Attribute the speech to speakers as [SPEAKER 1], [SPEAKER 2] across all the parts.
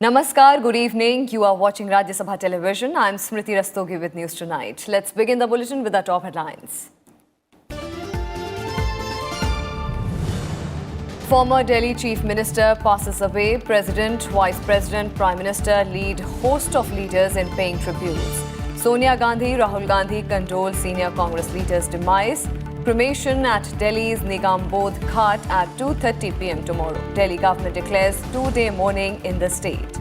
[SPEAKER 1] Namaskar, good evening. You are watching Rajya Sabha Television. I am Smriti Rastogi with News Tonight. Let's begin the bulletin with our top headlines. Former Delhi Chief Minister passes away. President, Vice President, Prime Minister lead host of leaders in paying tributes. Sonia Gandhi, Rahul Gandhi condole senior Congress leaders' demise. Cremation at Delhi's Nigambodh Ghat at 2:30 p.m. tomorrow. Delhi government declares two-day mourning in the state.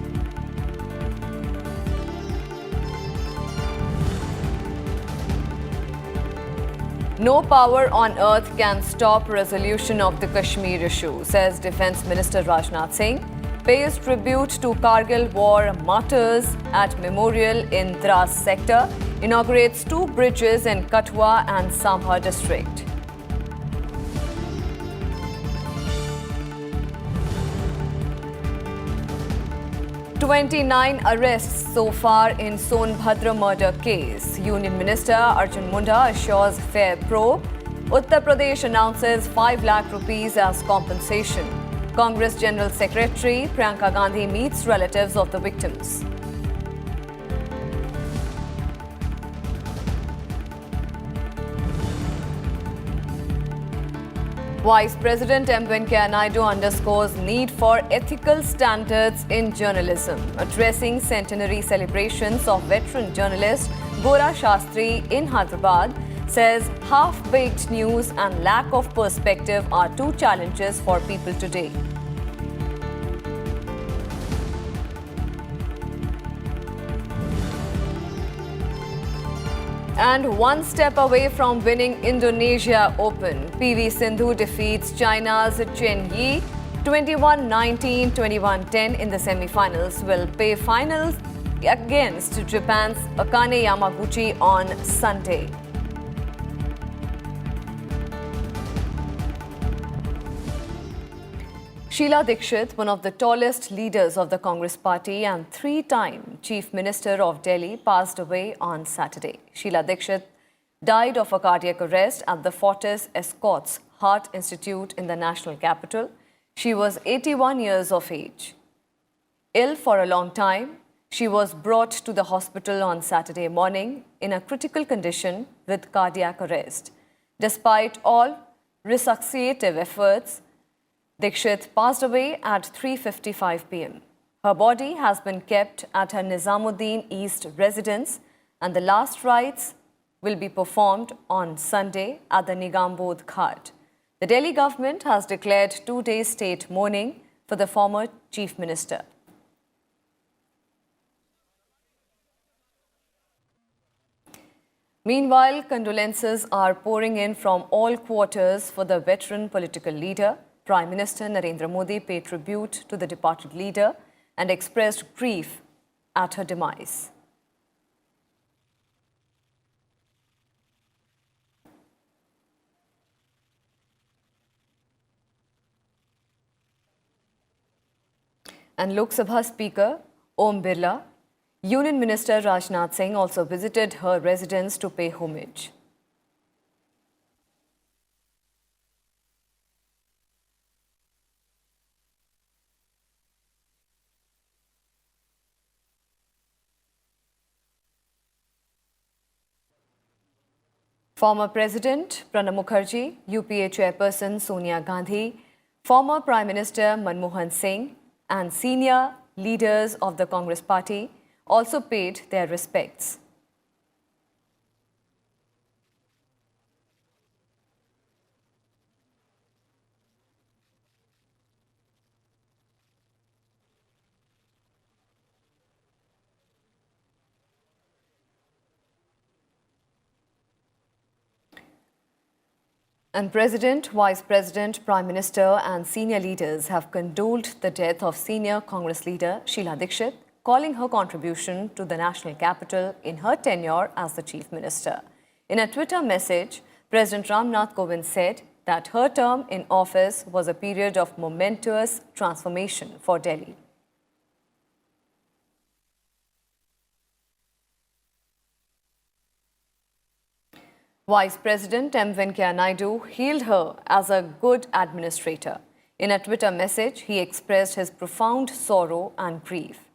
[SPEAKER 1] No power on earth can stop resolution of the Kashmir issue, says Defence Minister Rajnath Singh. Pays tribute to Kargil war martyrs at memorial in Dras sector. Inaugurates two bridges in Kathua and Sambha district. "29 arrests so far in Sonbhadra murder case. Union Minister Arjun Munda assures fair probe. Uttar Pradesh announces 5 lakh rupees as compensation. Congress General Secretary Priyanka Gandhi meets relatives of the victims. Vice President M. Venkaiah Naidu underscores need for ethical standards in journalism. Addressing centenary celebrations of veteran journalist Gora Shastri in Hyderabad, says half-baked news and lack of perspective are two challenges for people today. And one step away from winning Indonesia Open, PV Sindhu defeats China's Chen Yi 21-19, 21-10 in the semi-finals. Will play finals against Japan's Akane Yamaguchi on Sunday. Sheila Dikshit, one of the tallest leaders of the Congress party and three-time Chief Minister of Delhi, passed away on Saturday. Sheila Dikshit died of a cardiac arrest at the Fortis Escorts Heart Institute in the national capital. She was 81 years of age. Ill for a long time, she was brought to the hospital on Saturday morning in a critical condition with cardiac arrest. Despite all resuscitative efforts, Dikshit passed away at 3:55 p.m. Her body has been kept at her Nizamuddin East residence, and the last rites will be performed on Sunday at the Nigambodh Ghat. The Delhi government has declared two-day state mourning for the former chief minister. Meanwhile, condolences are pouring in from all quarters for the veteran political leader. Prime Minister Narendra Modi paid tribute to the departed leader and expressed grief at her demise. And Lok Sabha Speaker Om Birla, Union Minister Rajnath Singh also visited her residence to pay homage. Former President Pranab Mukherjee, UPA Chairperson Sonia Gandhi, former Prime Minister Manmohan Singh, and senior leaders of the Congress party also paid their respects. And President, Vice President, Prime Minister and senior leaders have condoled the death of senior Congress leader Sheila Dikshit, calling her contribution to the national capital in her tenure as the Chief Minister. In a Twitter message, President Ramnath Kovind said that her term in office was a period of momentous transformation for Delhi. Vice President M. Venkaiah Naidu hailed her as a good administrator. In a Twitter message, he expressed his profound sorrow and grief.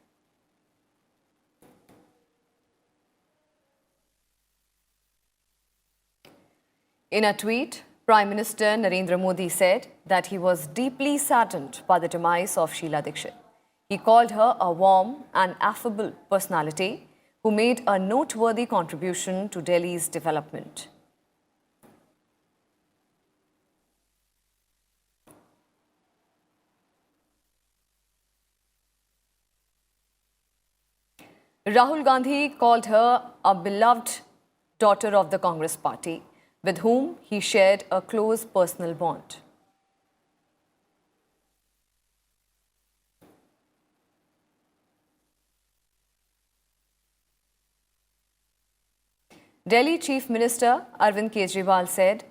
[SPEAKER 1] In a tweet, Prime Minister Narendra Modi said that he was deeply saddened by the demise of Sheila Dikshit. He called her a warm and affable personality who made a noteworthy contribution to Delhi's development. Rahul Gandhi called her a beloved daughter of the Congress party, with whom he shared a close personal bond. Delhi Chief Minister Arvind Kejriwal said,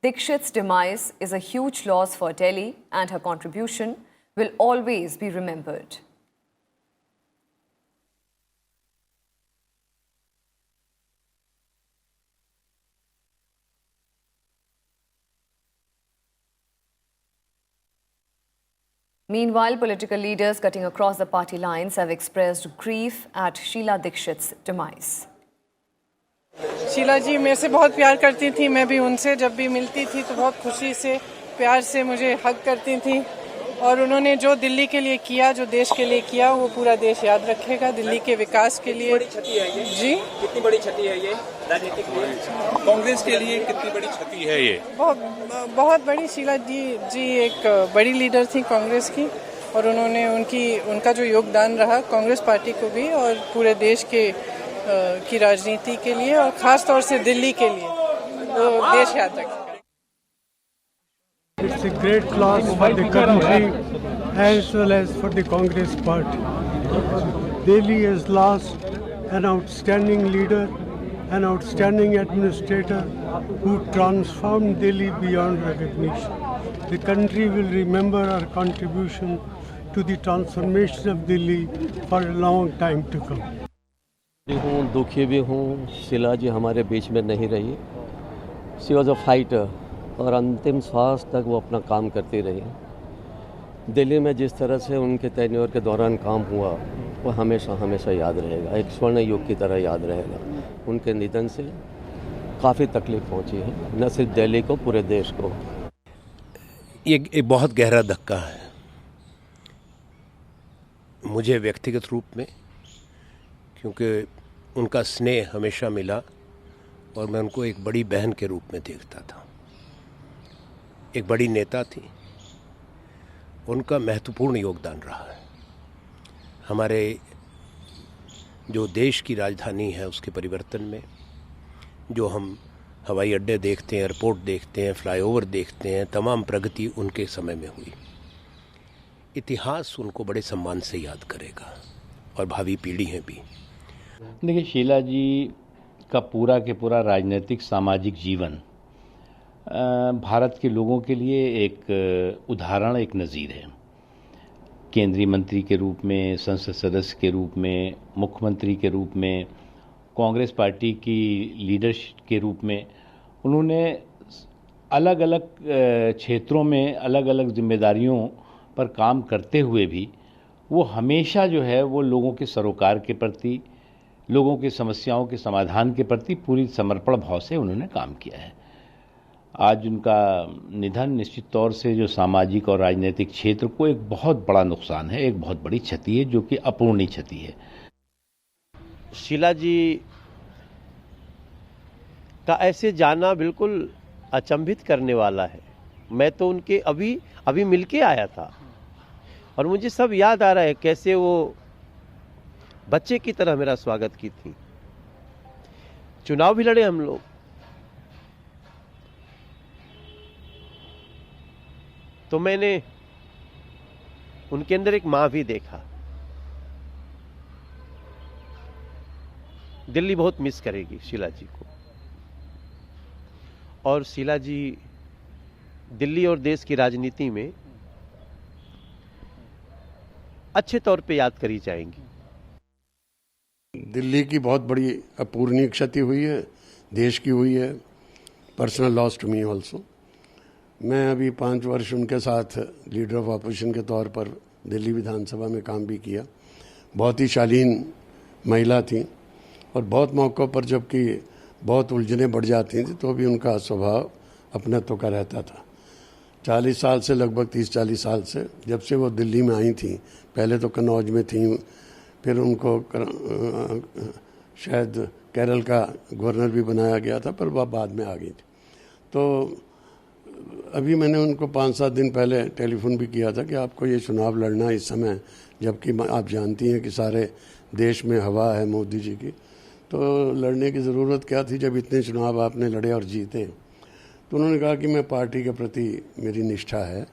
[SPEAKER 1] Dikshit's demise is a huge loss for Delhi and her contribution will always be remembered. Meanwhile, political leaders cutting across the party lines have expressed grief at Sheila Dikshit's demise.
[SPEAKER 2] Sheila जी मेरे से बहुत प्यार करती थी, मैं भी उनसे जब भी मिलती थी तो बहुत खुशी से प्यार से मुझे हग करती थी और उन्होंने जो दिल्ली के लिए किया, जो देश के लिए किया, वो पूरा देश याद रखेगा। दिल्ली के विकास के लिए।
[SPEAKER 3] बड़ी क्षति है ये
[SPEAKER 2] जी,
[SPEAKER 3] कितनी बड़ी क्षति है ये राजनीतिक कांग्रेस के लिए, कितनी बड़ी क्षति है ये?
[SPEAKER 2] बहुत बड़ी। शीला जी एक बड़ी लीडर थी कांग्रेस की और उन्होंने उनका जो योगदान रहा कांग्रेस पार्टी को भी और पूरे देश की राजनीति के लिए और खास तौर से दिल्ली के लिए वो देश याद रखेगा।
[SPEAKER 4] It's a great loss for the country as well as for the Congress party. Delhi has lost an outstanding leader, an outstanding administrator who transformed Delhi beyond recognition. The country will remember our contribution to the transformation of Delhi for a long time to come.
[SPEAKER 5] दुखी भी हूँ। शीला जी हमारे बीच में नहीं रही। She was a fighter और अंतिम श्वास तक वो अपना काम करती रही। दिल्ली में जिस तरह से उनके टेन्योर के दौरान काम हुआ वो हमेशा हमेशा याद रहेगा, एक स्वर्ण युग की तरह याद रहेगा। उनके निधन से काफ़ी तकलीफ पहुंची है, न सिर्फ दिल्ली को, पूरे देश को।
[SPEAKER 6] ये एक बहुत गहरा धक्का है मुझे व्यक्तिगत रूप में, क्योंकि उनका स्नेह हमेशा मिला और मैं उनको एक बड़ी बहन के रूप में देखता था। एक बड़ी नेता थी, उनका महत्वपूर्ण योगदान रहा है। हमारे जो देश की राजधानी है उसके परिवर्तन में, जो हम हवाई अड्डे देखते हैं, एयरपोर्ट देखते हैं, फ्लाईओवर देखते हैं, तमाम प्रगति उनके समय में हुई। इतिहास उनको बड़े सम्मान से याद करेगा और भावी पीढ़ियाँ भी।
[SPEAKER 7] देखिए, शीला जी का पूरा के पूरा राजनीतिक सामाजिक जीवन भारत के लोगों के लिए एक उदाहरण, एक नज़ीर है। केंद्रीय मंत्री के रूप में, संसद सदस्य के रूप में, मुख्यमंत्री के रूप में, कांग्रेस पार्टी की लीडरशिप के रूप में उन्होंने अलग अलग क्षेत्रों में अलग अलग जिम्मेदारियों पर काम करते हुए भी वो हमेशा जो है वो लोगों के सरोकार के प्रति, लोगों की समस्याओं के समाधान के प्रति पूरी समर्पण भाव से उन्होंने काम किया है। आज उनका निधन निश्चित तौर से जो सामाजिक और राजनीतिक क्षेत्र को एक बहुत बड़ा नुकसान है, एक बहुत बड़ी क्षति है, जो कि अपूर्णीय क्षति है।
[SPEAKER 8] शीला जी का ऐसे जाना बिल्कुल अचंभित करने वाला है। मैं तो उनके अभी मिलके आया था और मुझे सब याद आ रहा है कैसे वो बच्चे की तरह मेरा स्वागत की थी। चुनाव भी लड़े हम लोग, तो मैंने उनके अंदर एक माँ भी देखा। दिल्ली बहुत मिस करेगी शीला जी को, और शीला जी दिल्ली और देश की राजनीति में अच्छे तौर पे याद करी जाएंगी।
[SPEAKER 9] दिल्ली की बहुत बड़ी अपूर्णीय क्षति हुई है, देश की हुई है। Personal loss to me also. मैं अभी 5 वर्ष उनके साथ लीडर ऑफ अपोजिशन के तौर पर दिल्ली विधानसभा में काम भी किया। बहुत ही शालीन महिला थी और बहुत मौक़ों पर जबकि बहुत उलझनें बढ़ जाती थी तो भी उनका स्वभाव अपनत्व का रहता था। 40 साल से, लगभग 30-40 साल से, जब से वो दिल्ली में आई थी, पहले तो कन्नौज में थी, फिर उनको शायद केरल का गवर्नर भी बनाया गया था, पर वह बाद में आ गई थी। तो अभी मैंने उनको 5-7 दिन पहले टेलीफोन भी किया था कि आपको ये चुनाव लड़ना इस समय, जबकि आप जानती हैं कि सारे देश में हवा है मोदी जी की, तो लड़ने की ज़रूरत क्या थी जब इतने चुनाव आपने लड़े और जीते। तो उन्होंने कहा कि मैं पार्टी के प्रति मेरी निष्ठा है।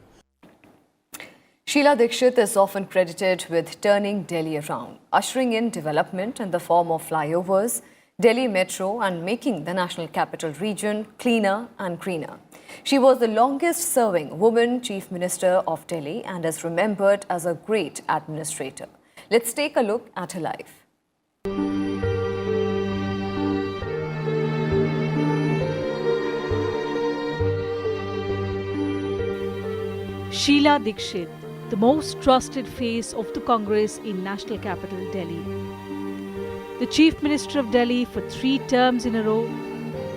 [SPEAKER 1] Sheila Dikshit is often credited with turning Delhi around, ushering in development in the form of flyovers, Delhi Metro, and making the national capital region cleaner and greener. She was the longest-serving woman Chief Minister of Delhi and is remembered as a great administrator. Let's take a look at her life.
[SPEAKER 10] Sheila Dikshit, the most trusted face of the Congress in national capital Delhi. The Chief Minister of Delhi for 3 terms in a row,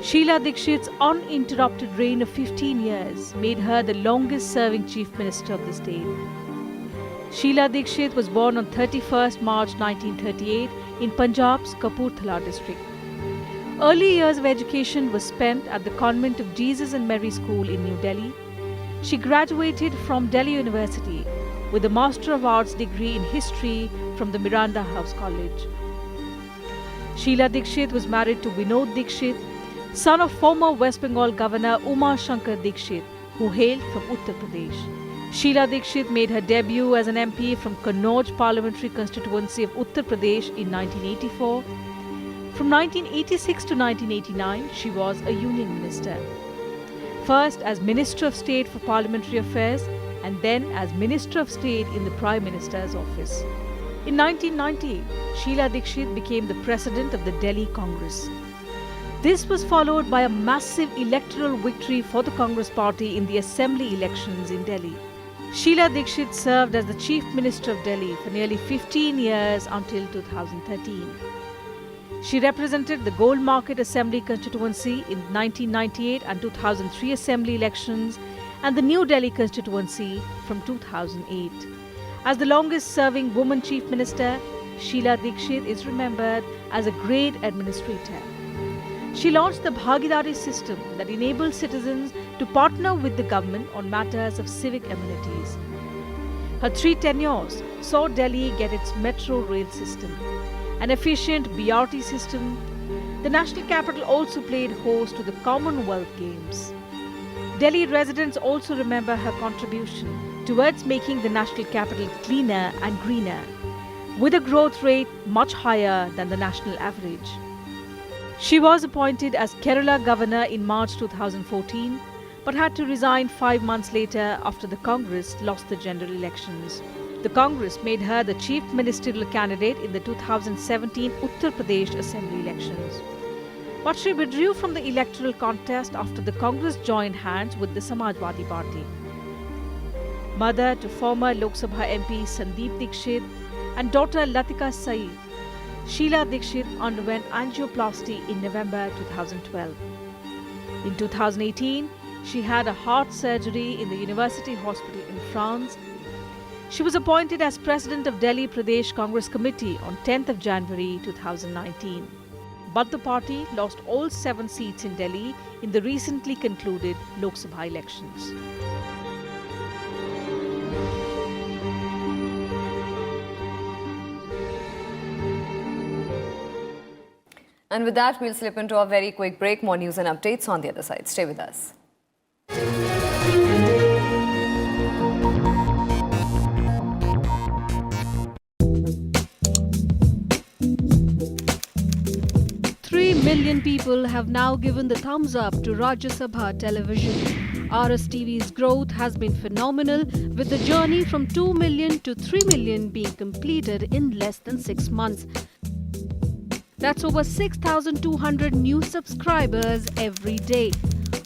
[SPEAKER 10] Sheila Dikshit's uninterrupted reign of 15 years made her the longest-serving Chief Minister of the state. Sheila Dikshit was born on 31st March 1938 in Punjab's Kapurthala district. Early years of education were spent at the Convent of Jesus and Mary School in New Delhi. She graduated from Delhi University with a Master of Arts degree in History from the Miranda House College. Sheila Dikshit was married to Vinod Dikshit, son of former West Bengal Governor Uma Shankar Dikshit, who hailed from Uttar Pradesh. Sheila Dikshit made her debut as an MP from Kannauj Parliamentary Constituency of Uttar Pradesh in 1984. From 1986 to 1989, she was a Union Minister. First as Minister of State for Parliamentary Affairs and then as Minister of State in the Prime Minister's office. In 1990, Sheila Dikshit became the President of the Delhi Congress. This was followed by a massive electoral victory for the Congress Party in the Assembly elections in Delhi. Sheila Dikshit served as the Chief Minister of Delhi for nearly 15 years until 2013. She represented the Gold Market Assembly constituency in 1998 and 2003 Assembly elections and the New Delhi constituency from 2008. As the longest-serving woman Chief Minister, Sheila Dikshit is remembered as a great administrator. She launched the Bhagidari system that enables citizens to partner with the government on matters of civic amenities. Her 3 tenures saw Delhi get its metro rail system, an efficient BRT system. The national capital also played host to the Commonwealth Games. Delhi residents also remember her contribution towards making the national capital cleaner and greener, with a growth rate much higher than the national average. She was appointed as Kerala Governor in March 2014, but had to resign 5 months later after the Congress lost the general elections. The Congress made her the chief ministerial candidate in the 2017 Uttar Pradesh Assembly elections. But she withdrew from the electoral contest after the Congress joined hands with the Samajwadi Party. Mother to former Lok Sabha MP Sandeep Dikshit and daughter Latika Saeed, Sheila Dikshit underwent angioplasty in November 2012. In 2018, she had a heart surgery in the University Hospital in France. She was appointed as President of Delhi Pradesh Congress Committee on 10th of January 2019. But the party lost all 7 seats in Delhi in the recently concluded Lok Sabha elections.
[SPEAKER 1] And with that, we'll slip into a very quick break. More news and updates on the other side. Stay with us.
[SPEAKER 10] Million people have now given the thumbs up to Rajya Sabha television. RSTV's growth has been phenomenal, with the journey from 2 million to 3 million being completed in less than 6 months. That's over 6,200 new subscribers every day.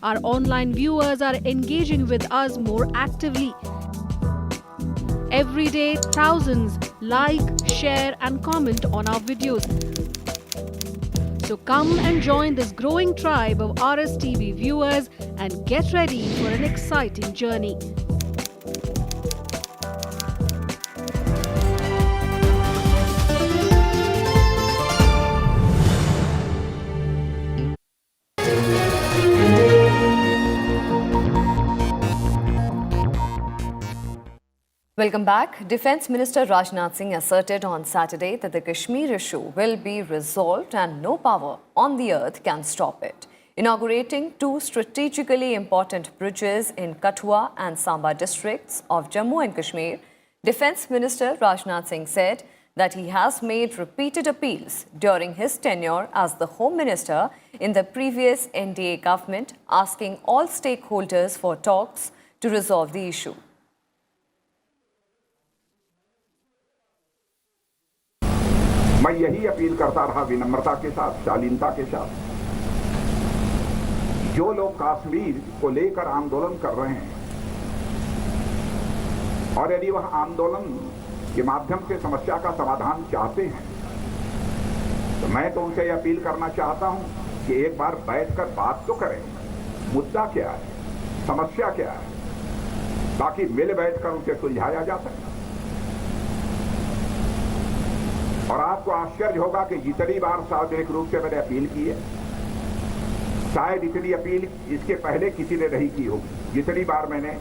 [SPEAKER 10] Our online viewers are engaging with us more actively. Every day, thousands like, share and comment on our videos. So come and join this growing tribe of RSTV viewers and get ready for an exciting journey.
[SPEAKER 1] Welcome back. Defence Minister Rajnath Singh asserted on Saturday that the Kashmir issue will be resolved and no power on the earth can stop it. Inaugurating two strategically important bridges in Kathua and Samba districts of Jammu and Kashmir, Defence Minister Rajnath Singh said that he has made repeated appeals during his tenure as the Home Minister in the previous NDA government, asking all stakeholders for talks to resolve the issue.
[SPEAKER 11] मैं यही appeal करता रहा विनम्रता के साथ, शालीनता के साथ। जो लोग कश्मीर को लेकर आंदोलन कर रहे हैं और यदि वह आंदोलन के माध्यम से समस्या का समाधान चाहते हैं तो मैं तो उनसे यह अपील करना चाहता हूं कि एक बार बैठकर बात तो करें। मुद्दा क्या है, समस्या क्या है, ताकि मिल बैठकर उसे सुलझाया जा सके। और आपको आश्चर्य होगा कि जितनी बार सार्वजनिक रूप से मैंने अपील की है, शायद इतनी अपील इसके पहले किसी ने नहीं की होगी। जितनी बार मैंने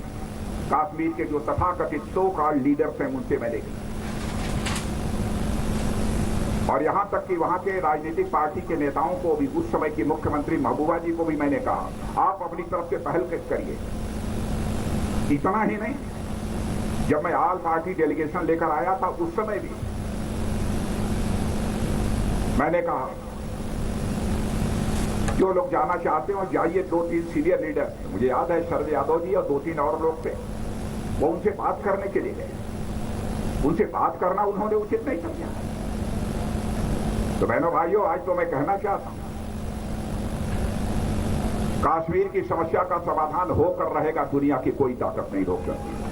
[SPEAKER 11] कश्मीर के जो तथाकथित सो कॉल्ड लीडर्स हैं उनसे मैंने की, और यहां तक कि वहां के राजनीतिक पार्टी के नेताओं को भी, उस समय की मुख्यमंत्री महबूबा जी को भी मैंने कहा आप अपनी तरफ से पहल करिए। इतना ही नहीं, जब मैं ऑल पार्टी डेलीगेशन लेकर आया था उस समय भी मैंने कहा जो लोग जाना चाहते हो जाइए। 2-3 सीनियर लीडर, मुझे याद है शरद यादव जी और 2-3 और लोग थे, वो उनसे बात करने के लिए गए। उनसे बात करना उन्होंने उचित नहीं समझा। तो बहनों भाइयों, आज तो मैं कहना चाहता हूं कश्मीर की समस्या का समाधान होकर रहेगा, दुनिया की कोई ताकत नहीं रोक सकती।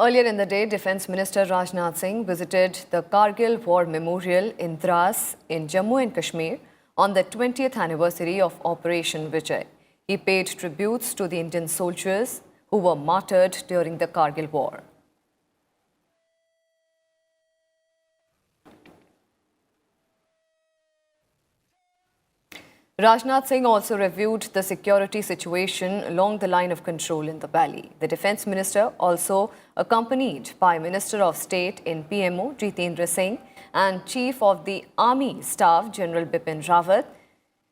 [SPEAKER 1] Earlier in the day, Defence Minister Rajnath Singh visited the Kargil War Memorial in Dras in Jammu and Kashmir on the 20th anniversary of Operation Vijay. He paid tributes to the Indian soldiers who were martyred during the Kargil War. Rajnath Singh also reviewed the security situation along the line of control in the valley. The Defence Minister, also accompanied by Minister of State in PMO Jitendra Singh and Chief of the Army Staff General Bipin Rawat.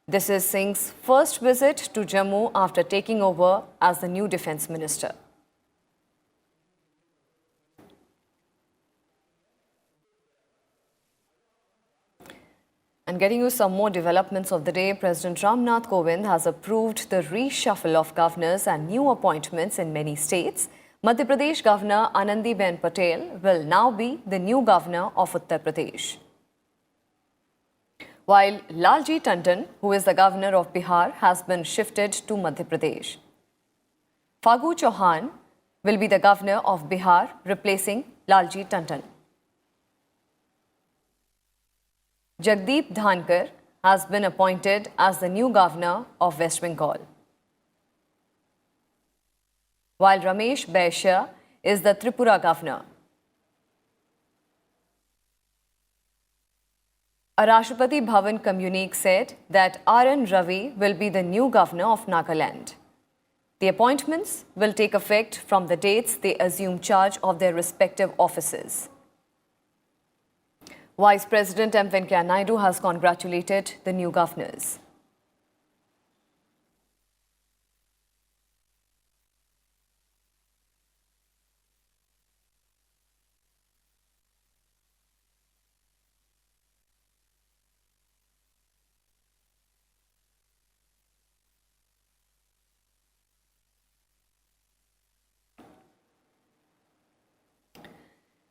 [SPEAKER 1] This is Singh's first visit to Jammu after taking over as the new Defence Minister. And getting you some more developments of the day, President Ramnath Kovind has approved the reshuffle of governors and new appointments in many states. Madhya Pradesh Governor Anandiben Patel will now be the new governor of Uttar Pradesh, while Lalji Tandon, who is the governor of Bihar, has been shifted to Madhya Pradesh. Fagu Chauhan will be the governor of Bihar, replacing Lalji Tandon. Jagdeep Dhankar has been appointed as the new governor of West Bengal, while Ramesh Baisya is the Tripura governor. A Rashtrapati Bhavan communique said that R.N. Ravi will be the new governor of Nagaland. The appointments will take effect from the dates they assume charge of their respective offices. Vice President M. Venkaiah Naidu has congratulated the new governors.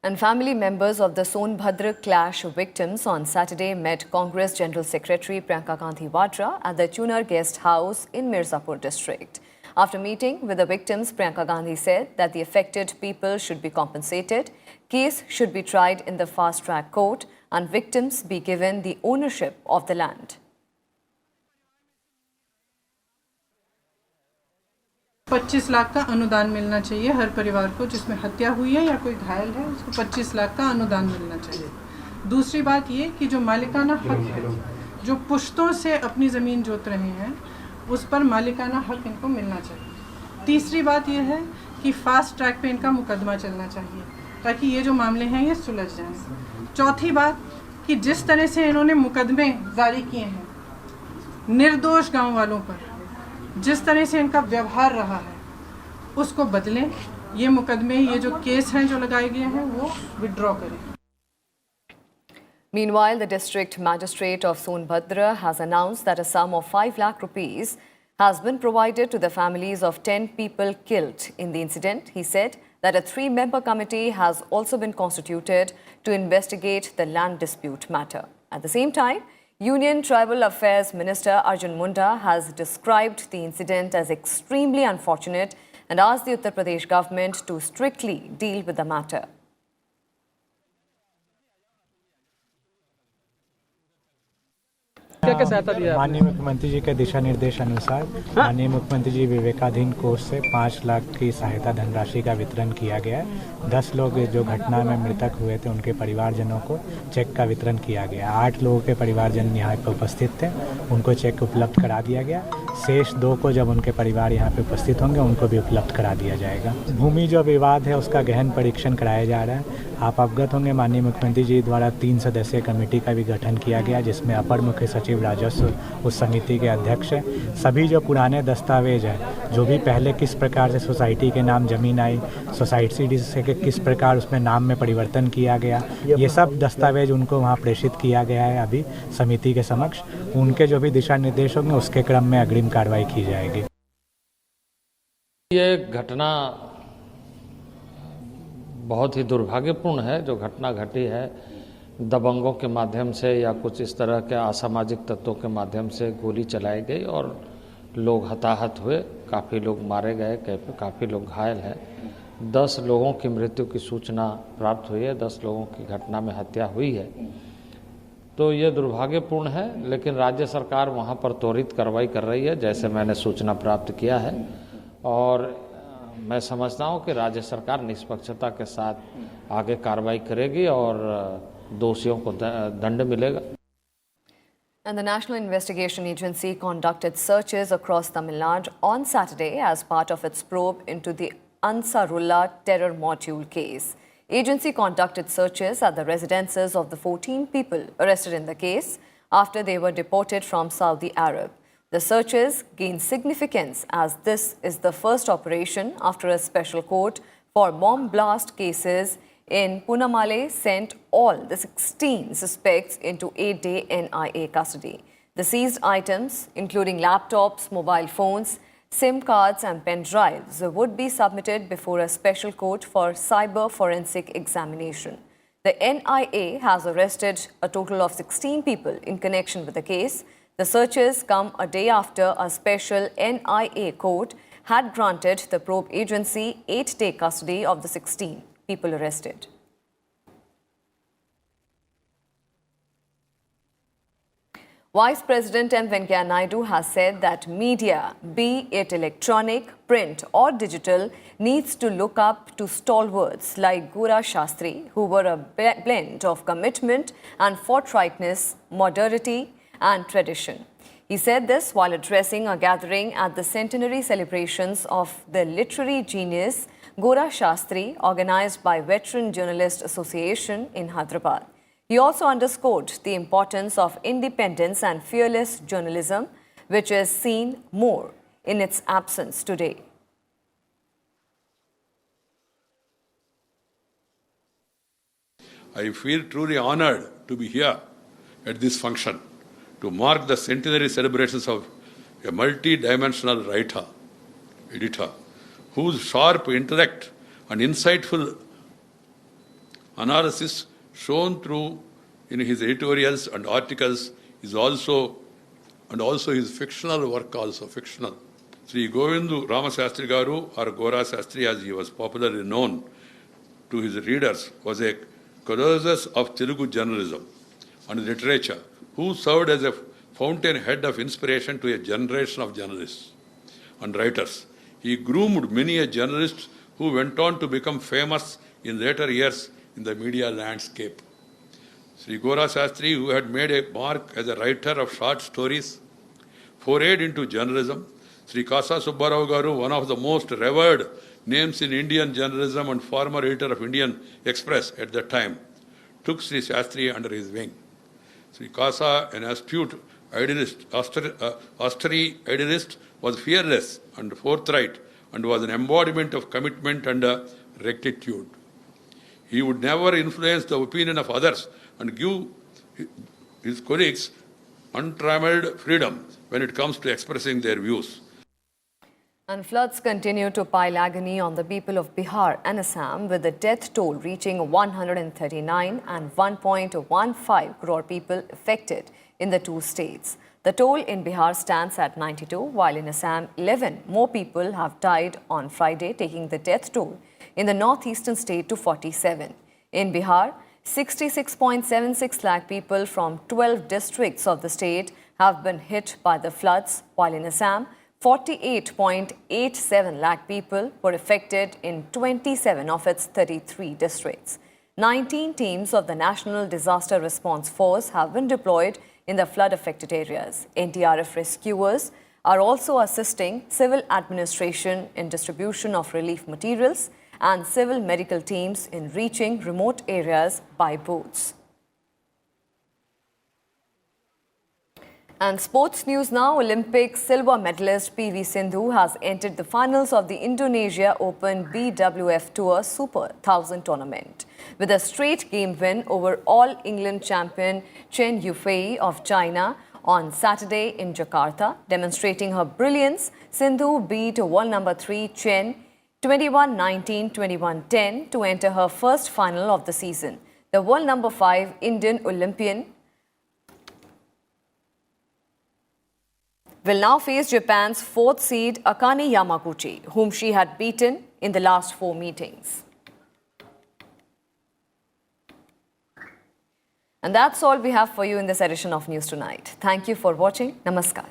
[SPEAKER 1] And family members of the Sonbhadra clash victims on Saturday met Congress General Secretary Priyanka Gandhi Vadra at the Chunar Guest House in Mirzapur district. After meeting with the victims, Priyanka Gandhi said that the affected people should be compensated, case should be tried in the fast-track court and victims be given the ownership of the land.
[SPEAKER 2] 25 lakh का अनुदान मिलना चाहिए हर परिवार को जिसमें हत्या हुई है या कोई घायल है, उसको 25 लाख का अनुदान मिलना चाहिए। दूसरी बात ये कि जो मालिकाना हक है, जो पुश्तों से अपनी ज़मीन जोत रहे हैं, उस पर मालिकाना हक इनको मिलना चाहिए। तीसरी बात ये है कि फास्ट ट्रैक पे इनका मुकदमा चलना चाहिए ताकि ये जो मामले हैं ये सुलझ जाएं। चौथी बात कि जिस तरह से इन्होंने मुकदमे जारी किए हैं निर्दोष गाँव वालों पर, जिस तरह से इनका व्यवहार रहा है उसको बदलें। ये मुकदमे, ये जो केस हैं जो लगाए गए हैं वो विड्रॉ करें।
[SPEAKER 1] Meanwhile, the district magistrate of Sonbhadra has announced that a sum of 5 lakh rupees has been provided to the families of 10 people killed in the incident. He said that a 3-member committee has also been constituted to investigate the land dispute matter. At the same time, Union Tribal Affairs Minister Arjun Munda has described the incident as extremely unfortunate and asked the Uttar Pradesh government to strictly deal with the matter.
[SPEAKER 12] माननीय मुख्यमंत्री जी के दिशा निर्देश अनुसार माननीय मुख्यमंत्री जी विवेकाधीन कोष से 5 लाख की सहायता धनराशि का वितरण किया गया है। 10 लोग जो घटना में मृतक हुए थे उनके परिवारजनों को चेक का वितरण किया गया। 8 लोगों के परिवारजन यहाँ पर उपस्थित थे, उनको चेक उपलब्ध करा दिया गया। शेष 2 को जब उनके परिवार यहाँ पे उपस्थित होंगे उनको भी उपलब्ध करा दिया जाएगा। भूमि जो विवाद है उसका गहन परीक्षण कराया जा रहा है। आप अवगत होंगे माननीय मुख्यमंत्री जी द्वारा 3 सदस्यीय कमेटी का भी गठन किया गया जिसमें अपर मुख्य सचिव राजस्व उस समिति के अध्यक्ष हैं। सभी जो पुराने दस्तावेज हैं, जो भी पहले किस प्रकार से सोसाइटी के नाम ज़मीन आई, सोसाइटी से किस प्रकार उसमें नाम में परिवर्तन किया गया, ये सब दस्तावेज उनको वहाँ प्रेषित किया गया है अभी समिति के समक्ष। उनके जो भी दिशा निर्देश होंगे उसके क्रम में अग्रिम कार्रवाई की जाएगी।
[SPEAKER 13] ये घटना बहुत ही दुर्भाग्यपूर्ण है। जो घटना घटी है दबंगों के माध्यम से या कुछ इस तरह के असामाजिक तत्वों के माध्यम से गोली चलाई गई और लोग हताहत हुए, काफ़ी लोग मारे गए, काफ़ी लोग घायल हैं। 10 लोगों की मृत्यु की सूचना प्राप्त हुई है, 10 लोगों की घटना में हत्या हुई है। तो ये दुर्भाग्यपूर्ण है, लेकिन राज्य सरकार वहाँ पर त्वरित कार्रवाई कर रही है जैसे मैंने सूचना प्राप्त किया है। और मैं समझता हूँ कि राज्य सरकार निष्पक्षता के साथ आगे कार्रवाई करेगी और दोषियों को दंड मिलेगा।
[SPEAKER 1] And the National Investigation Agency conducted searches across Tamil Nadu on Saturday as part of its probe into the Ansarullah terror module case. Agency conducted searches at the residences of the 14 people arrested in the case after they were deported from Saudi Arabia. The searches gain significance as this is the first operation after a special court for bomb blast cases in Punamale sent all the 16 suspects into 8-day NIA custody. The seized items, including laptops, mobile phones, SIM cards and pen drives, would be submitted before a special court for cyber forensic examination. The NIA has arrested a total of 16 people in connection with the case. The searches come a day after a special NIA court had granted the probe agency 8-day custody of the 16 people arrested. Vice President M. Venkaiah Naidu has said that media, be it electronic, print or digital, needs to look up to stalwarts like Gora Shastri, who were a blend of commitment and forthrightness, modernity and tradition. He said this while addressing a gathering at the centenary celebrations of the literary genius Gora Shastri, organized by Veteran Journalist Association in Hyderabad. He also underscored the importance of independence and fearless journalism, which is seen more in its absence today.
[SPEAKER 14] I feel truly honored to be here at this function to mark the centenary celebrations of a multi-dimensional writer, editor, whose sharp intellect and insightful analysis shown through in his editorials and articles is also his fictional work also fictional. Sri Govindu Ramasastri Garu, or Gora Shastri as he was popularly known to his readers, was a colossus of Telugu journalism. and literature, who served as a fountainhead of inspiration to a generation of journalists and writers. He groomed many a journalist who went on to become famous in later years in the media landscape. Sri Gora Shastri, who had made a mark as a writer of short stories, forayed into journalism. Sri Kasa Subbarao Garu, one of the most revered names in Indian journalism and former editor of Indian Express at that time, took Sri Shastri under his wing. Sri Kasa, an astute idealist, austere idealist, was fearless and forthright and was an embodiment of commitment and rectitude. He would never influence the opinion of others and give his colleagues untrammeled freedom when it comes to expressing their views.
[SPEAKER 1] And floods continue to pile agony on the people of Bihar and Assam, with the death toll reaching 139 and 1.15 crore people affected in the two states. The toll in Bihar stands at 92, while in Assam, 11 more people have died on Friday, taking the death toll in the northeastern state to 47. In Bihar, 66.76 lakh people from 12 districts of the state have been hit by the floods, while in Assam, 48.87 lakh people were affected in 27 of its 33 districts. 19 teams of the National Disaster Response Force have been deployed in the flood-affected areas. NDRF rescuers are also assisting civil administration in distribution of relief materials and civil medical teams in reaching remote areas by boats. And sports news now. Olympic silver medalist PV Sindhu has entered the finals of the Indonesia Open BWF Tour Super 1000 tournament with a straight game win over All England champion Chen Yufei of China on Saturday in Jakarta. Demonstrating her brilliance, Sindhu beat world number 3 Chen 21-19, 21-10 to enter her first final of the season. The world number 5 Indian Olympian will now face Japan's 4th seed Akane Yamaguchi, whom she had beaten in the last 4 meetings. And that's all we have for you in this edition of News Tonight. Thank you for watching. Namaskar.